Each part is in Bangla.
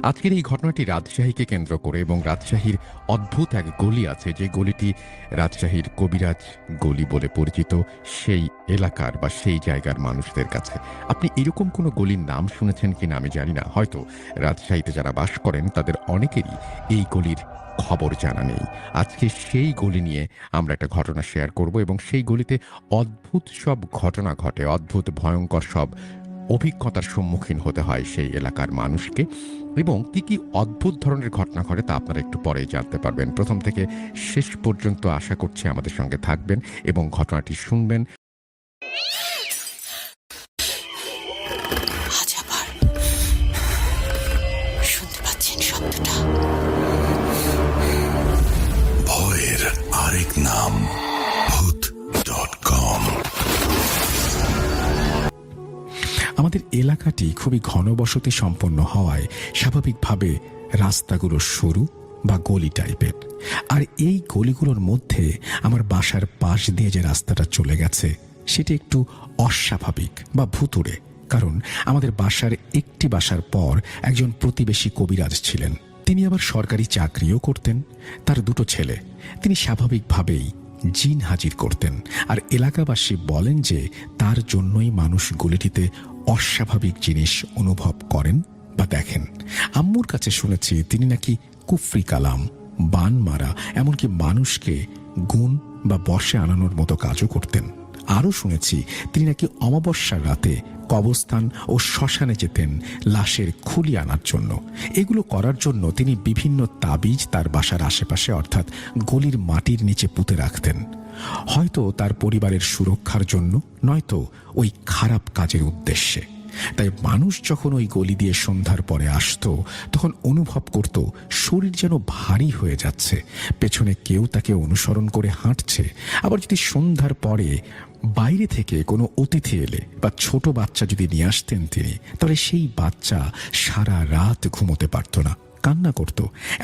আজকের এই ঘটনাটি রাজশাহীকে কেন্দ্র করে এবং রাজশাহীর অদ্ভুত এক গলি আছে যে গলিটি রাজশাহীর কবিরাজ গলি বলে পরিচিত সেই এলাকার বা সেই জায়গার মানুষদের কাছে। আপনি এরকম কোনো গলির নাম শুনেছেন কিনা আমি জানি না। হয়তো রাজশাহীতে যারা বাস করেন তাদের অনেকেরই এই গলির খবর জানা নেই। আজকে সেই গলি নিয়ে আমরা একটা ঘটনা শেয়ার করব এবং সেই গলিতে অদ্ভুত সব ঘটনা ঘটে, অদ্ভুত ভয়ঙ্কর সব অভিজ্ঞতার সম্মুখীন হতে হয় সেই এলাকার মানুষকে এবং কি কি অদ্ভুত ধরনের ঘটনা ঘটে তা আপনারা একটু পরেই জানতে পারবেন। প্রথম থেকে শেষ পর্যন্ত আশা করছি আমাদের সঙ্গে থাকবেন এবং ঘটনাটি শুনবেন। আজ আবার শুনতে পাচ্ছেন শব্দটা? ভয়ের আরেক নাম ভূত.com। আমাদের এলাকাটি খুবই ঘনবসতি সম্পন্ন হওয়ায় স্বাভাবিকভাবে রাস্তাগুলো সরু বা গলি টাইপের। আর এই গলিগুলোর মধ্যে আমার বাসার পাশ দিয়ে যে রাস্তাটা চলে গেছে সেটি একটু অস্বাভাবিক বা ভুতুড়ে, কারণ আমাদের বাসার একটি বাসার পর একজন প্রতিবেশী কবিরাজ ছিলেন। তিনি আবার সরকারি চাকরিও করতেন। তার দুটো ছেলে। তিনি স্বাভাবিকভাবেই জিন হাজির করতেন, আর এলাকাবাসী বলেন যে তার জন্যই মানুষ গলিটিতে অস্বাভাবিক জিনিস অনুভব করেন বা দেখেন। আম্মুর কাছে শুনেছি তিনি নাকি কুফরি কালাম, বান মারা, এমনকি মানুষকে গুণ বা বশে আনানোর মতো কাজও করতেন। আরও শুনেছি তিনি নাকি অমাবস্যার রাতে কবরস্থান ও শ্মশানে যেতেন লাশের খুলি আনার জন্য। এগুলো করার জন্য তিনি বিভিন্ন তাবিজ তার বাসার আশেপাশে অর্থাৎ গলির মাটির নিচে পুঁতে রাখতেন, হয়তো তার পরিবারের সুরক্ষার জন্য, নয়তো ওই খারাপ কাজের উদ্দেশ্যে। তাই মানুষ যখন ওই গলি দিয়ে সন্ধ্যার পরে আসতো তখন অনুভব করত শরীর যেন ভারী হয়ে যাচ্ছে, পেছনে কেউ তাকে অনুসরণ করে হাঁটছে। আবার যদি সন্ধ্যার পরে বাইরে থেকে কোনো অতিথি এলে বা ছোট বাচ্চা যদি নিয়ে আসতেন তিনি, তাহলে সেই বাচ্চা সারা রাত ঘুমোতে পারত না, কান্না করত।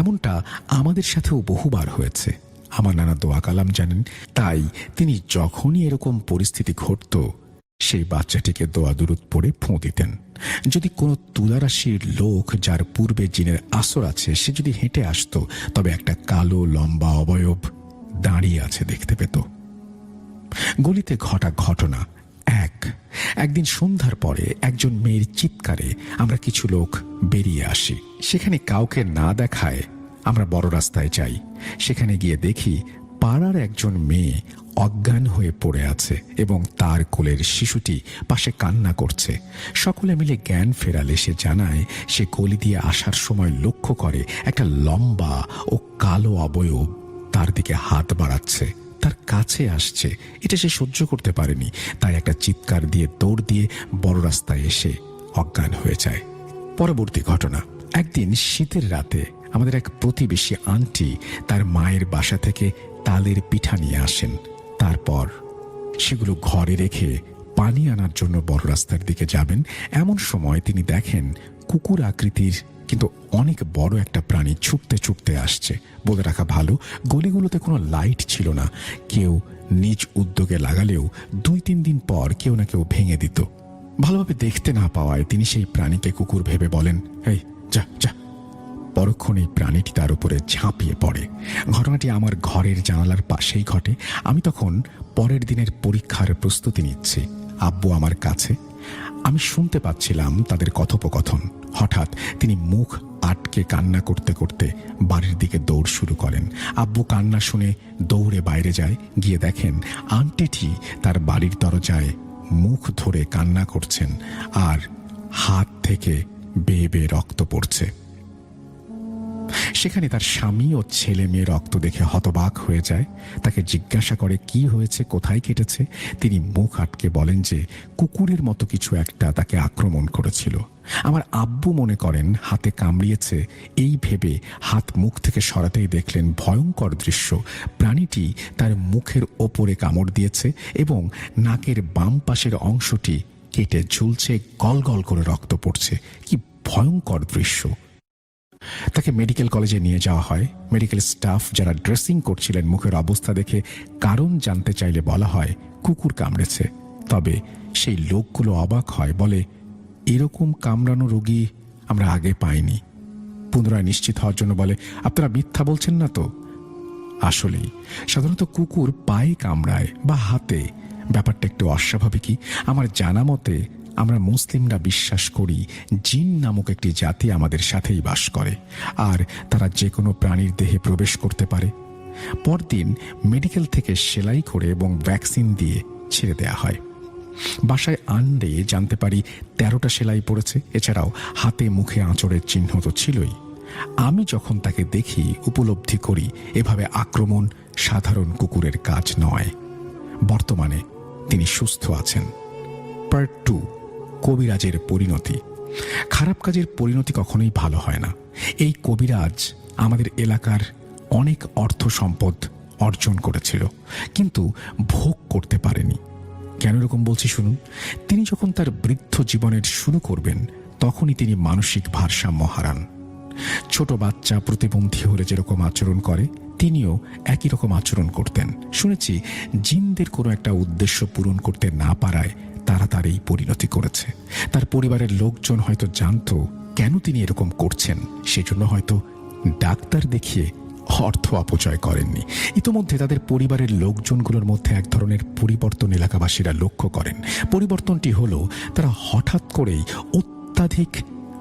এমনটা আমাদের সাথেও বহুবার হয়েছে। আমার নানা দোয়া কালাম জানেন, তাই তিনি যখনই এরকম পরিস্থিতি ঘটত সেই বাচ্চাটিকে দোয়া দুরুদ পড়ে ফোঁ দিতেন। যদি কোনো তুলারাশির লোক যার পূর্বে জিনের আসর আছে সে যদি হেঁটে আসতো তবে একটা কালো লম্বা অবয়ব দাঁড়িয়ে আছে দেখতে পেত। গলিতে ঘটা ঘটনা একদিন সন্ধ্যার পরে একজন মেয়ের চিৎকারে আমরা কিছু লোক বেরিয়ে আসি। সেখানে কাউকে না দেখায় আমরা বড় রাস্তায় যাই। সেখানে গিয়ে দেখি পাড়ার একজন মেয়ে অজ্ঞান হয়ে পড়ে আছে এবং তার কোলের শিশুটি পাশে কান্না করছে। সকলে মিলে জ্ঞান ফেরালে সে জানায় সে গলি দিয়ে আসার সময় লক্ষ্য করে একটা লম্বা ও কালো অবয়ব তার দিকে হাত বাড়াচ্ছে, তার কাছে আসছে। এটা সে সহ্য করতে পারেনি, তাই একটা চিৎকার দিয়ে দৌড় দিয়ে বড় রাস্তায় এসে অজ্ঞান হয়ে যায়। পরবর্তী ঘটনা, একদিন শীতের রাতে আমাদের এক প্রতিবেশী আন্টি তার মায়ের বাসা থেকে তালের পিঠা নিয়ে আসেন। তারপর সেগুলো ঘরে রেখে পানি আনার জন্য বড় রাস্তার দিকে যাবেন। এমন সময় তিনি দেখেন কুকুর আকৃতির কিন্তু অনেক বড় একটা প্রাণী ছুটতে ছুটতে আসছে। বলে রাখা ভালো, গলিগুলোতে কোনো লাইট ছিল না। কেউ নিজ উদ্যোগে লাগালেও 2-3 দিন পর কেউ না কেউ ভেঙে দিত। ভালোভাবে দেখতে না পাওয়ায় তিনি সেই প্রাণীকে কুকুর ভেবে বলেন, এই যা যা। পরক্ষণে প্রাণীটি তার উপরে ঝাঁপিয়ে পড়ে। ঘটনাটি আমার ঘরের জানালার পাশেই ঘটে। আমি তখন পরের দিনের পরীক্ষার প্রস্তুতি নিচ্ছি। আব্বু আমার কাছে, আমি শুনতে পাচ্ছিলাম তাদের কথোপকথন। হঠাৎ তিনি মুখ আটকে কান্না করতে করতে বাড়ির দিকে দৌড় শুরু করেন। আব্বু কান্না শুনে দৌড়ে বাইরে যায়। গিয়ে দেখেন আন্টিটি তার বাড়ির দরজায় মুখ ধরে কান্না করছেন আর হাত থেকে বেয়ে বেয়ে রক্ত পড়ছে। সেখানে তার স্বামী ও ছেলে মেয়ে রক্ত দেখে হতবাক হয়ে যায়। তাকে জিজ্ঞাসা করে কি হয়েছে, কোথায় কেটেছে। তিনি মুখ আটকে বলেন যে কুকুরের মতো কিছু একটা তাকে আক্রমণ করেছিল। আমার আব্বু মনে করেন হাতে কামড়িয়েছে, এই ভেবে হাত মুখ থেকে সরাতেই দেখলেন ভয়ঙ্কর দৃশ্য। প্রাণীটি তার মুখের ওপরে কামড় দিয়েছে এবং নাকের বাম পাশের অংশটি কেটে ঝুলছে, গল গল করে রক্ত পড়ছে। কি ভয়ঙ্কর দৃশ্য! তাকে মেডিকেল কলেজে নিয়ে যাওয়া হয়। মেডিকেল স্টাফ যারা ড্রেসিং করছিলেন মুখের অবস্থা দেখে কারণ জানতে চাইলে বলা হয় কুকুর কামড়েছে। তবে সেই লোকগুলো অবাক হয়, বলে এরকম কামড়ানো রোগী আমরা আগে পাইনি। পুনরায় নিশ্চিত হওয়ার জন্য বলে, আপনারা মিথ্যা বলছেন না তো? আসলেই সাধারণত কুকুর পায়ে কামড়ায় বা হাতে, ব্যাপারটা একটু অস্বাভাবিকই। আমার জানা মতে আমরা মুসলিমরা বিশ্বাস করি জিন নামক একটি জাতি আমাদের সাথেই বাস করে, আর তারা যে কোনো প্রাণীর দেহে প্রবেশ করতে পারে। পরদিন মেডিকেল থেকে সেলাই করে এবং ভ্যাকসিন দিয়ে ছেড়ে দেয়া হয়। বাসায় আনলে জানতে পারি 13টা সেলাই পড়েছে। এছাড়াও হাতে মুখে আঁচড়ের চিহ্ন তো ছিলই। আমি যখন তাকে দেখি উপলব্ধি করি এভাবে আক্রমণ সাধারণ কুকুরের কাজ নয়। বর্তমানে তিনি সুস্থ আছেন। পার্ট 2, কবিরাজের পরিণতি। খারাপ কাজের পরিণতি কখনোই ভালো হয় না। এই কবিরাজ আমাদের এলাকার অনেক অর্থ সম্পদ অর্জন করেছিল, কিন্তু ভোগ করতে পারেনি। কেন এরকম বলছি শুনুন। তিনি যখন তার বৃদ্ধ জীবনের শুরু করবেন তখনই তিনি মানসিক ভারসাম্য হারান। ছোট বাচ্চা প্রতিবন্ধী হলে যেরকম আচরণ করে তিনিও একই রকম আচরণ করতেন। শুনেছি জিনদের কোনো একটা উদ্দেশ্য পূরণ করতে না পারায় তারা তার এই পরিণতি করেছে। তার পরিবারের লোকজন হয়তো জানতো কেন তিনি এরকম করছেন, সেজন্য হয়তো ডাক্তার দেখিয়ে অর্থ অপচয় করেননি। ইতোমধ্যে তাদের পরিবারের লোকজনগুলোর মধ্যে এক ধরনের পরিবর্তন এলাকাবাসীরা লক্ষ্য করেন। পরিবর্তনটি হলো তারা হঠাৎ করেই অত্যাধিক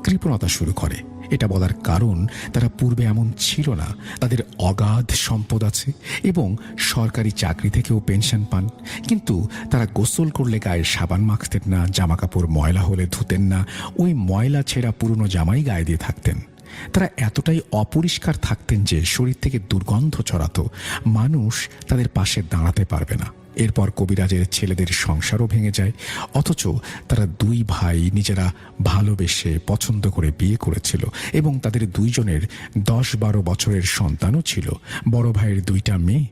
কৃপণতা শুরু করে। এটা বলার কারণ তারা পূর্বে এমন ছিল না। তাদের অগাধ সম্পদ আছে এবং সরকারি চাকরি থেকেও পেনশন পান, কিন্তু তারা গোসল করলে গায়ে সাবান মাখতেন না, জামা কাপড় ময়লা হলে ধুতেন না, ওই ময়লা ছেঁড়া পুরনো জামাই গায়ে দিয়ে থাকতেন। তারা এতটাই অপরিষ্কার থাকতেন যে শরীর থেকে দুর্গন্ধ ছড়াতো। মানুষ তাদের পাশে দাঁড়াতে পারবে না। এরপর কবিরাজের ছেলেদের সংসারও ভেঙে যায়। অথচ তারা দুই ভাই নিজেরা ভালোবেসে পছন্দ করে বিয়ে করেছিল এবং তাদের দুইজনের 10-12 বছরের সন্তানও ছিল। বড় ভাইয়ের 2টা মেয়ে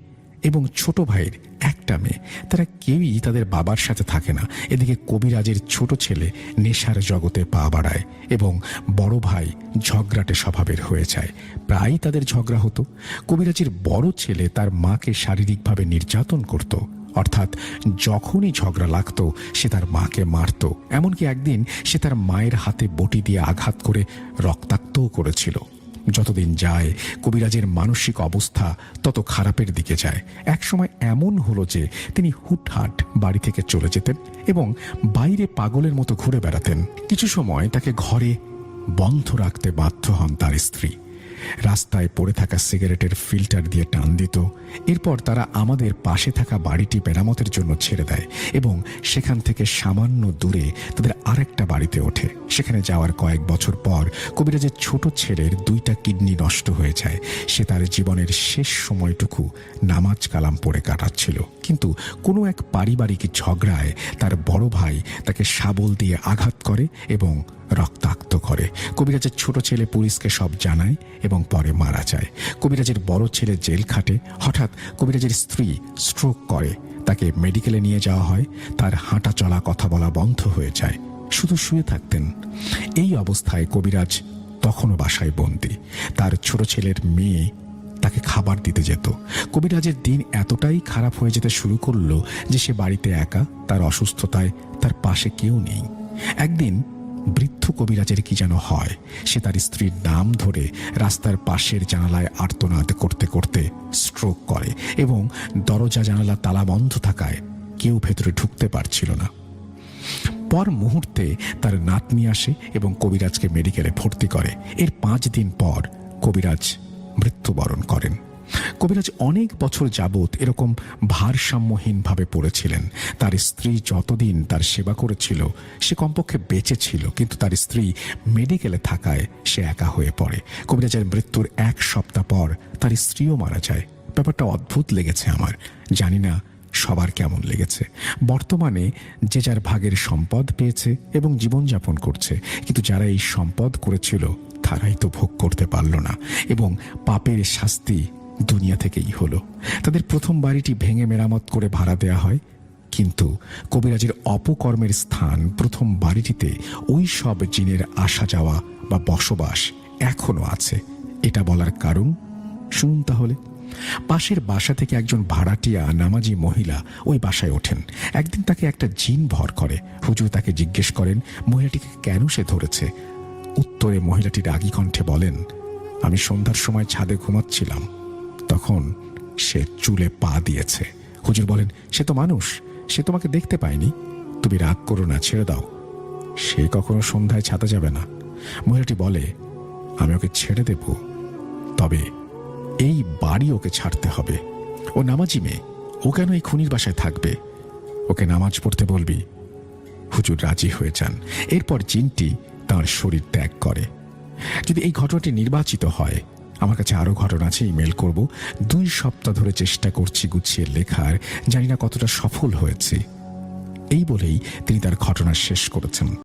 এবং ছোট ভাইয়ের 1টা মেয়ে। তারা কেউই তাদের বাবার সাথে থাকে না। এদিকে কবিরাজের ছোট ছেলে নেশার জগতে পা বাড়ায় এবং বড় ভাই ঝগড়াটে স্বভাবের হয়ে যায়। প্রায়ই তাদের ঝগড়া হতো। কবিরাজের বড় ছেলে তার মাকে শারীরিকভাবে নির্যাতন করত, অর্থাৎ যখনই ঝগড়া লাগত সে তার মাকে মারত। এমনকি একদিন সে তার মায়ের হাতে বটি দিয়ে আঘাত করে রক্তাক্তও করেছিল। যতদিন যায় কবিরাজের মানসিক অবস্থা তত খারাপের দিকে যায়। একসময় এমন হলো যে তিনি হুটহাট বাড়ি থেকে চলে যেতেন এবং বাইরে পাগলের মতো ঘুরে বেড়াতেন। কিছু সময় তাকে ঘরে বন্ধ রাখতে বাধ্য হন তার স্ত্রী। রাস্তায় পড়ে থাকা সিগারেটের ফিল্টার দিয়ে টান দিত। এরপর তারা আমাদের পাশে থাকা বাড়িটি মেরামতের জন্য ছেড়ে দেয় এবং সেখান থেকে সামান্য দূরে তাদের আরেকটা বাড়িতে ওঠে। সেখানে যাওয়ার কয়েক বছর পর কবিরাজের ছোট ছেলের 2টা কিডনি নষ্ট হয়ে যায়। সে তার জীবনের শেষ সময়টুকু নামাজ কালাম পড়ে কাটাচ্ছিল, কিন্তু কোনো এক পারিবারিক ঝগড়ায় তার বড় ভাই তাকে শাবল দিয়ে আঘাত করে এবং রক্তাক্ত করে। কবিরাজের ছোট ছেলে পুলিশকে সব জানায় এবং পরে মারা যায়। কবিরাজের বড় ছেলে জেল খাটে। হঠাৎ কবিরাজের স্ত্রী স্ট্রোক করে। তাকে মেডিকেলে নিয়ে যাওয়া হয়। তার হাঁটা চলা কথা বলা বন্ধ হয়ে যায়, শুধু শুয়ে থাকতেন। এই অবস্থায় কবিরাজ তখনও বাসায় বন্দী। তার ছোট ছেলের মেয়ে তাকে খাবার দিতে যেত। কবিরাজের দিন এতটাই খারাপ হয়ে যেতে শুরু করলো যে সে বাড়িতে একা। তার অসুস্থতায় তার পাশে কেউ নেই। একদিন বৃদ্ধ কবিরাজের কি যেন হয়। সে তার স্ত্রীর নাম ধরে রাস্তার পাশের জানালায় আর্তনাদ করতে করতে স্ট্রোক করে এবং দরজা জানালা তালা বন্ধ থাকায় কেউ ভেতরে ঢুকতে পারছিল না। পর মুহূর্তে তার নাতনি আসে এবং কবিরাজকে মেডিকেলে ভর্তি করে। এর 5 দিন পর কবিরাজ মৃত্যুবরণ করেন। কবিরাজ অনেক বছর যাবৎ এরকম ভারসাম্যহীনভাবে পড়েছিলেন। তার স্ত্রী যতদিন তার সেবা করেছিল সে কমপক্ষে বেঁচে ছিল, কিন্তু তার স্ত্রী মেডিকেলে থাকায় সে একা হয়ে পড়ে। কবিরাজের মৃত্যুর 1 সপ্তাহ পর তার স্ত্রীও মারা যায়। ব্যাপারটা অদ্ভুত লেগেছে আমার, জানি না সবার কেমন লেগেছে। বর্তমানে যে যার ভাগের সম্পদ পেয়েছে এবং জীবনযাপন করছে, কিন্তু যারা এই সম্পদ করেছিল তারাই তো ভোগ করতে পারল না এবং পাপের শাস্তি দুনিয়া থেকেই হলো। তাদের প্রথম বাড়িটি ভেঙে মেরামত করে ভাড়া দেয়া হয়, কিন্তু কবিরাজের অপকর্মের স্থান প্রথম বাড়িটিতে ওই সব জিনের আসা যাওয়া বা বসবাস এখনো আছে। এটা বলার কারণ শুনুন তাহলে। পাশের বাসা থেকে একজন ভাড়াটিয়া নামাজি মহিলা ওই বাসায় ওঠেন। একদিন তাকে একটা জিন ভর করে। হুজুর তাকে জিজ্ঞেস করেন মহিলাটিকে কেন সে ধরেছে। উত্তরে মহিলাটি রাগী কণ্ঠে বলেন, আমি সন্ধ্যার সময় ছাদে ঘুমাচ্ছিলাম, তখন সে চুলে পা দিয়েছে। হুজুর বলেন, সে তো মানুষ, সে তোমাকে দেখতে পায়নি, তুমি রাগ করো না, ছেড়ে দাও, সে কখনো সন্ধ্যায় ছাদে যাবে না। মহিলাটি বলে, আমি ওকে ছেড়ে দেব, তবে এই বাড়ি ওকে ছাড়তে হবে। ও নামাজি মেয়ে, ও কেন এই খুনির বাসায় থাকবে? ওকে নামাজ পড়তে বলবি। হুজুর রাজি হয়ে যান। এরপর জিনটি তার শরীর ত্যাগ করে। যদি এই ঘটনাটি নির্বাচিত হয়, আমার কাছে আরো ঘটনা আছে, ইমেল করব। 2 সপ্তাহ ধরে চেষ্টা করছি গুছিয়ে লেখার, জানি না কতটা সফল হয়েছি। এই বলেই তিনি তার ঘটনা শেষ করেছেন।